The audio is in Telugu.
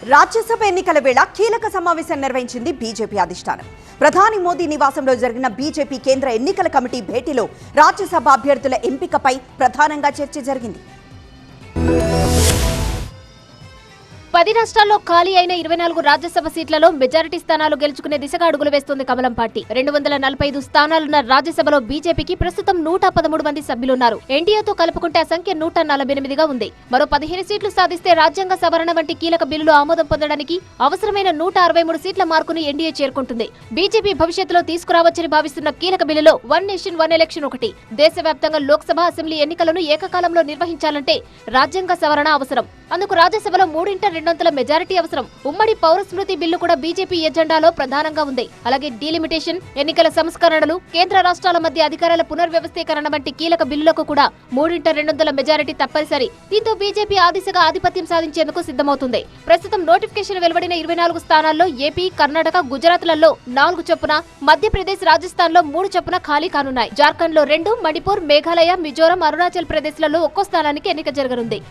రాజ్యసభ ఎన్నికల వేళ కీలక సమావేశం నిర్వహించింది బీజేపీ అధిష్టానం. ప్రధాని మోదీ నివాసంలో జరిగిన బీజేపీ కేంద్ర ఎన్నికల కమిటీ భేటీలో రాజ్యసభ అభ్యర్థుల ఎంపికపై ప్రధానంగా చర్చ జరిగింది. 10 రాష్ట్రాల్లో ఖాళీ అయిన 24 రాజ్యసభ సీట్లలో మెజారిటీ స్థానాలు గెలుచుకునే దిశగా అడుగులు వేస్తోంది కమలం పార్టీ. 245 స్థానాలున్న రాజ్యసభలో బీజేపీకి ప్రస్తుతం 113 మంది సభ్యులున్నారు. ఎన్డీఏతో కలుపుకుంటే ఆ సంఖ్య 148గా ఉంది. మరో 15 సీట్లు సాధిస్తే రాజ్యాంగ సవరణ వంటి కీలక బిల్లులు ఆమోదం పొందడానికి అవసరమైన 163 సీట్ల మార్కును ఎన్డీఏ చేరుకుంటుంది. బీజేపీ భవిష్యత్తులో తీసుకురావచ్చని భావిస్తున్న కీలక బిల్లులో వన్ నేషన్ వన్ ఎలక్షన్ ఒకటి. దేశవ్యాప్తంగా లోక్సభ, అసెంబ్లీ ఎన్నికలను ఏకకాలంలో నిర్వహించాలంటే రాజ్యాంగ సవరణ అవసరం. అందుకు రాజ్యసభలో 3/2 మెజారిటీ అవసరం. ఉమ్మడి పౌర స్మృతి బిల్లు కూడా బీజేపీ ఎజెండాలో ప్రధానంగా ఉంది. అలాగే డీలిమిటేషన్, ఎన్నికల సంస్కరణలు, కేంద్ర రాష్ట్రాల మధ్య అధికారాల పునర్వ్యవస్థీకరణ వంటి కీలక బిల్లులకు కూడా 3/2 మెజారిటీ తప్పనిసరి. దీంతో బీజేపీ ఆ దిశగా ఆధిపత్యం సాధించేందుకు సిద్ధమవుతుంది. ప్రస్తుతం నోటిఫికేషన్ వెలువడిన 24 స్థానాల్లో ఏపీ, కర్ణాటక, గుజరాత్లలో 4 చొప్పున, మధ్యప్రదేశ్, రాజస్థాన్ లో 3 చొప్పున ఖాళీ కానున్నాయి. జార్ఖండ్ లో 2, మణిపూర్, మేఘాలయ, మిజోరం, అరుణాచల్ ప్రదేశ్ లలో ఒక్కో స్థానానికి ఎన్నిక జరగనుంది.